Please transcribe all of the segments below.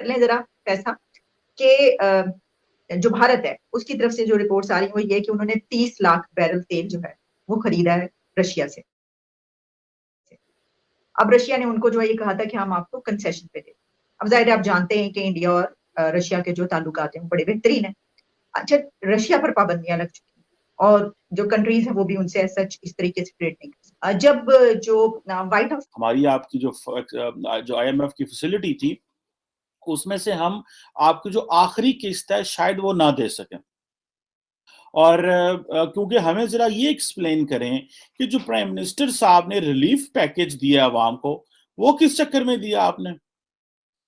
کر لیں ذرا پیسہ کہ جو بھارت ہے اس کی طرف سے جو رپورٹس آ رہی ہیں وہ یہ کہ انہوں نے 30 لاکھ بیرل تیل جو ہے وہ خریدا ہے رشیا سے. اب رشیا نے ان کو جو ہے یہ کہا تھا کہ ہم آپ کو کنسیشن پہ دیں. اب ظاہر آپ جانتے ہیں کہ انڈیا اور رشیا کے جو تعلقات ہیں وہ بڑے بہترین ہیں. اچھا رشیا پر پابندیاں لگ چکی ہیں اور جو کنٹریز ہیں وہ بھی ان سے سچ اس طریقے سے ٹریڈ نہیں کرتی. جب جو وائٹ ہاؤس ہماری آپ کی جو آئی ایم ایف کی فیسلٹی تھی اس میں سے ہم آپ کی جو آخری قسط ہے شاید وہ نہ دے سکیں. اور کیونکہ ہمیں ذرا یہ ایکسپلین کریں کہ جو پرائم منسٹر صاحب نے ریلیف پیکج دیا عوام کو وہ کس چکر میں دیا آپ نے؟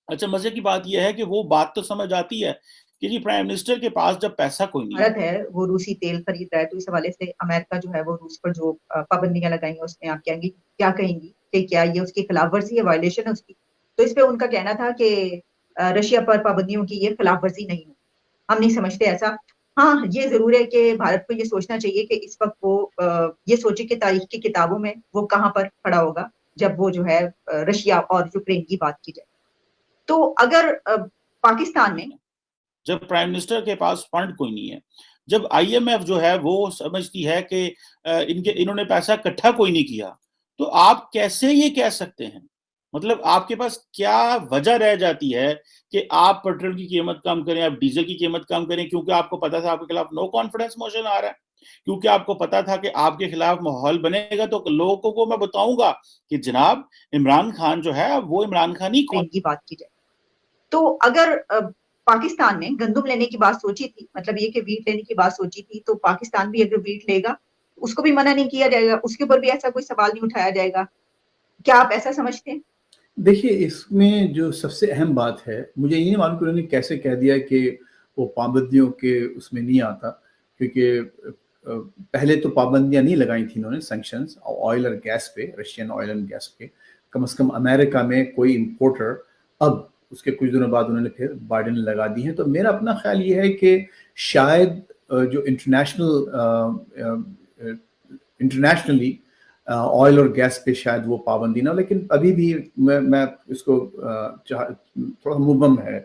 اچھا مزے کی بات یہ ہے کہ وہ بات تو سمجھ آتی ہے کہ جی پرائم منسٹر کے پاس جب پیسہ کوئی نہیں بھارت ہے وہ روسی تیل خرید رہا ہے تو اس حوالے سے امریکہ جو ہے وہ روس پر جو پابندیاں لگائی ہیں اس میں آپ کیا کہیں گی کہ کیا یہ اس کی خلاف ورزی ہے, وائلیشن ہے اس کی؟ تو اس پہ ان کا کہنا تھا کہ رشیا پر پابندیوں کی یہ خلاف ورزی نہیں ہے. ہم نہیں سمجھتے ایسا. ہاں یہ ضرور ہے کہ بھارت کو یہ سوچنا چاہیے کہ اس وقت وہ یہ سوچے کہ تاریخ کی کتابوں میں وہ کہاں پر کھڑا ہوگا جب وہ جو ہے رشیا اور یوکرین کی بات کی جائے. تو اگر پاکستان میں جب پرائم منسٹر کے پاس فنڈ کوئی نہیں ہے, جب آئی ایم ایف جو ہے وہ سمجھتی ہے کہ انہوں نے پیسہ اکٹھا کوئی نہیں کیا, تو آپ کیسے یہ کہہ سکتے ہیں؟ مطلب آپ کے پاس کیا وجہ رہ جاتی ہے کہ آپ پیٹرول کی قیمت کم کریں, آپ ڈیزل کی قیمت کم کریں کیونکہ آپ کو پتا تھا آپ کے خلاف نو کانفیڈنس موشن آ رہا ہے, کیونکہ آپ کو پتا تھا کہ آپ کے خلاف ماحول بنے گا تو لوگوں کو میں بتاؤں گا کہ جناب عمران خان جو ہے وہ عمران خان ہی کی بات کی جائے. تو اگر پاکستان نے گندم لینے کی بات سوچی تھی, مطلب یہ کہ ویٹ لینے کی بات سوچی تھی, تو پاکستان بھی اگر ویٹ لے گا اس کو بھی منع نہیں کیا جائے گا, اس کے اوپر بھی ایسا کوئی سوال نہیں اٹھایا جائے گا. کیا آپ ایسا سمجھتے ہیں؟ دیکھیے اس میں جو سب سے اہم بات ہے, مجھے یہ نہیں معلوم کہ انہوں نے کیسے کہہ دیا کہ وہ پابندیوں کے اس میں نہیں آتا, کیونکہ پہلے تو پابندیاں نہیں لگائی تھیں انہوں نے, سینکشنز آئل اور گیس پہ, رشین آئل اینڈ گیس پہ. کم از کم امریکہ میں کوئی امپورٹر, اب اس کے کچھ دنوں بعد انہوں نے پھر بائیڈن نے لگا دی ہیں. تو میرا اپنا خیال یہ ہے کہ شاید جو انٹرنیشنلی آئل اور گیس پہ شاید وہ پابندی نہ ہو, لیکن ابھی بھی میں اس کو تھوڑا مبہم ہے.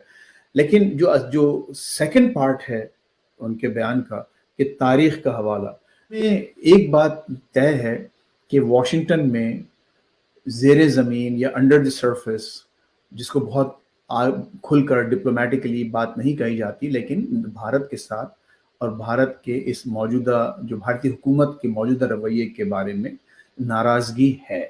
لیکن جو سیکنڈ پارٹ ہے ان کے بیان کا کہ تاریخ کا حوالہ, میں ایک بات طے ہے کہ واشنگٹن میں زیر زمین یا انڈر دی سرفیس, جس کو بہت کھل کر ڈپلومیٹکلی بات نہیں کہی جاتی, لیکن بھارت کے ساتھ اور بھارت کے اس موجودہ جو بھارتی حکومت کے موجودہ رویے کے بارے میں ناراضگی ہے.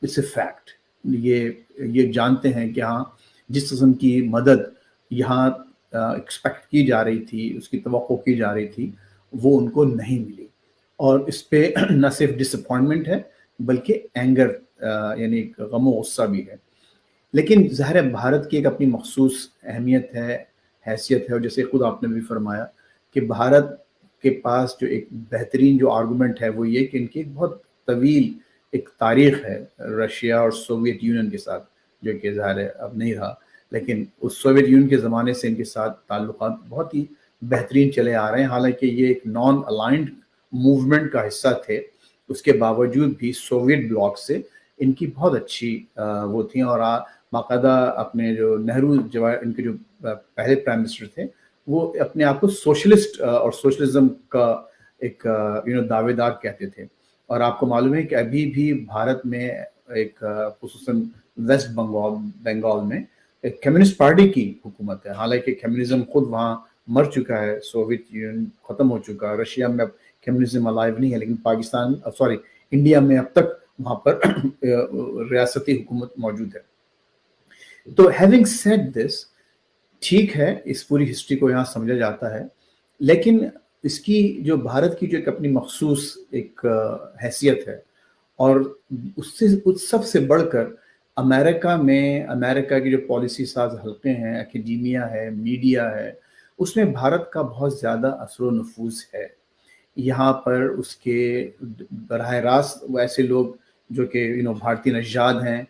It's a fact. یہ جانتے ہیں کہ ہاں جس قسم کی مدد یہاں ایکسپیکٹ کی جا رہی تھی, اس کی توقع کی جا رہی تھی, وہ ان کو نہیں ملی. اور اس پہ نہ صرف ڈس اپوائنٹمنٹ ہے بلکہ اینگر یعنی غم و غصہ بھی ہے. لیکن ظاہر بھارت کی ایک اپنی مخصوص اہمیت ہے, حیثیت ہے, اور جیسے خود آپ نے بھی فرمایا کہ بھارت کے پاس جو ایک بہترین جو آرگومنٹ ہے وہ یہ کہ ان کی ایک بہت طویل ایک تاریخ ہے رشیا اور سوویت یونین کے ساتھ, جو کہ ظاہر اب نہیں رہا, لیکن اس سوویت یونین کے زمانے سے ان کے ساتھ تعلقات بہت ہی بہترین چلے آ رہے ہیں. حالانکہ یہ ایک نان الائنڈ موومنٹ کا حصہ تھے, اس کے باوجود بھی سوویت بلاک سے ان کی بہت اچھی وہ تھیں. اور باقاعدہ اپنے جو نہرو ان کے جو پہلے پرائم منسٹر تھے وہ اپنے آپ کو سوشلسٹ اور سوشلزم کا ایک دعوے دار کہتے تھے. اور آپ کو معلوم ہے کہ ابھی بھی بھارت میں ایک خصوصاً ویسٹ بنگال میں ایک کمیونسٹ پارٹی کی حکومت ہے. حالانکہ کمیونزم خود وہاں مر چکا ہے, سوویت یونین ختم ہو چکا ہے, رشیا میں اب کمیونزم الائیو نہیں ہے, لیکن انڈیا میں اب تک وہاں پر ریاستی حکومت موجود ہے. تو ہیونگ سیڈ دس, ٹھیک ہے اس پوری ہسٹری کو یہاں سمجھا جاتا ہے, لیکن اس کی جو بھارت کی جو ایک اپنی مخصوص ایک حیثیت ہے, اور اس سے سب سے بڑھ کر امریکہ میں امریکہ کی جو پالیسی ساز حلقے ہیں, اکیڈیمیا ہے, میڈیا ہے, اس میں بھارت کا بہت زیادہ اثر و نفوذ ہے. یہاں پر اس کے براہ راست وہ ایسے لوگ جو کہ بھارتی نژاد ہیں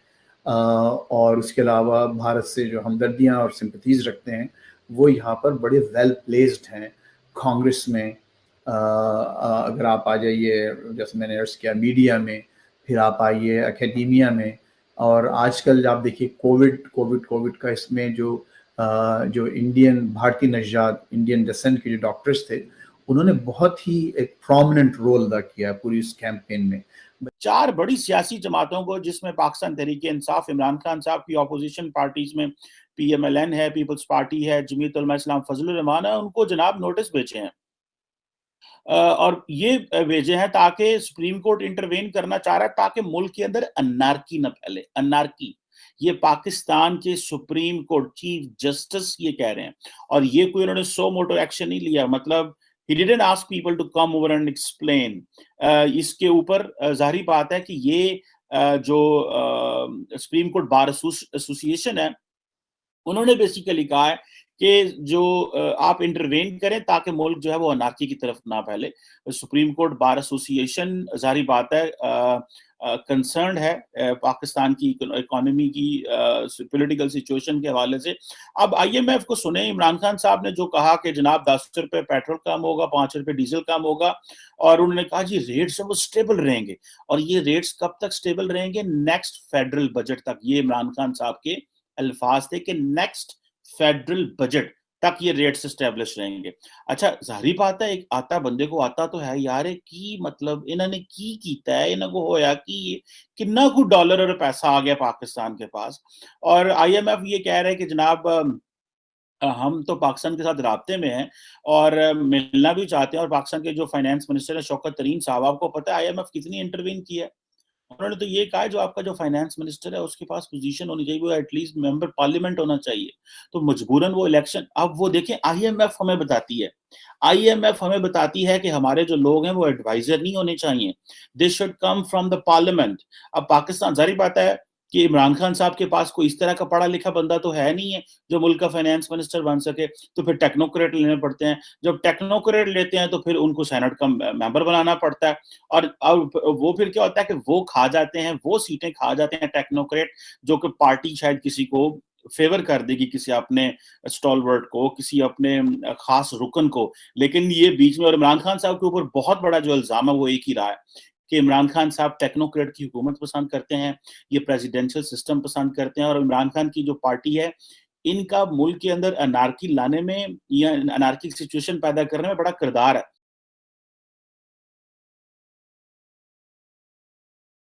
اور اس کے علاوہ بھارت سے جو ہمدردیاں اور سمپتھیز رکھتے ہیں, وہ یہاں پر بڑے ویل پلیسڈ ہیں. کانگریس میں اگر آپ آ جائیے, جیسے میں نے عرض کیا, میڈیا میں, پھر آپ آئیے اکیڈیمیا میں, اور آج کل آپ دیکھیے کووڈ کا اس میں جو انڈین بھارتی نژاد انڈین ڈسینٹ کے جو ڈاکٹرز تھے انہوں نے بہت ہی ایک پرومیننٹ رول ادا کیا پوری اس کیمپین میں. 4 بڑی سیاسی جماعتوں کو جس میں پاکستان تحریک انصاف عمران خان صاحب کی اپوزیشن پارٹیز میں پی ایم ایل این ہے, پیپلز پارٹی ہے, جمعیت علماء اسلام فضل الرحمان ہے, ان کو جناب نوٹس بھیجے ہیں اور یہ بھیجے ہیں تاکہ سپریم کورٹ انٹروین کرنا چاہ رہا ہے تاکہ ملک کے اندر انارکی نہ پھیلے. انارکی یہ پاکستان کے سپریم کورٹ چیف جسٹس یہ کہہ رہے ہیں, اور یہ کوئی انہوں نے سو موٹو ایکشن نہیں لیا, مطلب he didn't ask people to come over and explain. اس کے اوپر ظاہری بات ہے کہ یہ جو سپریم کورٹ بار ایسوسی ایشن ہے انہوں نے بیسیکلی کہا ہے کہ جو آپ انٹروین کریں تاکہ ملک جو ہے وہ انارکی کی طرف نہ پھیلے. سپریم کورٹ بار ایسوسی ایشن ظاہری بات ہے کنسرنڈ ہے پاکستان کی اکانومی کی پولیٹیکل سچویشن کے حوالے سے. اب آئی ایم ایف کو سنیں, عمران خان صاحب نے جو کہا کہ جناب 10 روپے پیٹرول کم ہوگا, 5 روپے ڈیزل کم ہوگا, اور انہوں نے کہا جی ریٹس وہ سٹیبل رہیں گے, اور یہ ریٹس کب تک سٹیبل رہیں گے؟ نیکسٹ فیڈرل بجٹ تک. یہ عمران خان صاحب کے الفاظ تھے کہ نیکسٹ فیڈرل بجٹ تک یہ ریٹس اسٹیبلش رہیں گے. اچھا ظاہری بات ہے ایک آتا بندے کو آتا تو ہے یار کی مطلب انہوں نے کی کیتا ہے, انہوں کو ہویا کہ کنا کو ڈالر اور پیسہ آ گیا پاکستان کے پاس. اور آئی ایم ایف یہ کہہ رہے کہ جناب ہم تو پاکستان کے ساتھ رابطے میں ہیں اور ملنا بھی چاہتے ہیں, اور پاکستان کے جو فائنانس منسٹر ہے شوکت ترین صاحب, آپ کو پتہ ہے آئی ایم ایف کتنی انٹروین کی ہے. انہوں نے تو یہ کہا ہے جو آپ کا جو فائنانس منسٹر ہے اس کے پاس پوزیشن ہونی چاہیے, وہ ایٹ لیسٹ ممبر پارلیمنٹ ہونا چاہیے. تو مجبوراً وہ الیکشن, اب وہ دیکھیں آئی ایم ایف ہمیں بتاتی ہے, آئی ایم ایف ہمیں بتاتی ہے کہ ہمارے جو لوگ ہیں وہ ایڈوائزر نہیں ہونے چاہیے, they should come from the parliament. اب پاکستان ظاہری بات ہے کہ عمران خان صاحب کے پاس کوئی اس طرح کا پڑھا لکھا بندہ تو ہے نہیں ہے جو ملک کا فائنانس منسٹر بن سکے, تو پھر ٹیکنوکریٹ لینے پڑتے ہیں. جب ٹیکنوکریٹ لیتے ہیں تو پھر ان کو سینٹ کا ممبر بنانا پڑتا ہے, اور وہ پھر کیا ہوتا ہے کہ وہ کھا جاتے ہیں, وہ سیٹیں کھا جاتے ہیں ٹیکنوکریٹ, جو کہ پارٹی شاید کسی کو فیور کر دے گی, کسی اپنے اسٹالورٹ کو, کسی اپنے خاص رکن کو. لیکن یہ بیچ میں, اور عمران خان صاحب کے اوپر بہت بڑا جو الزام ہے وہ ایک ہی رہا ہے کہ عمران خان صاحب ٹیکنوکریٹ کی حکومت پسند کرتے ہیں, یہ پریزیڈینشل سسٹم پسند کرتے ہیں, اور عمران خان کی جو پارٹی ہے ان کا ملک کے اندر انارکی لانے میں یا انارکی سچویشن پیدا کرنے میں بڑا کردار ہے.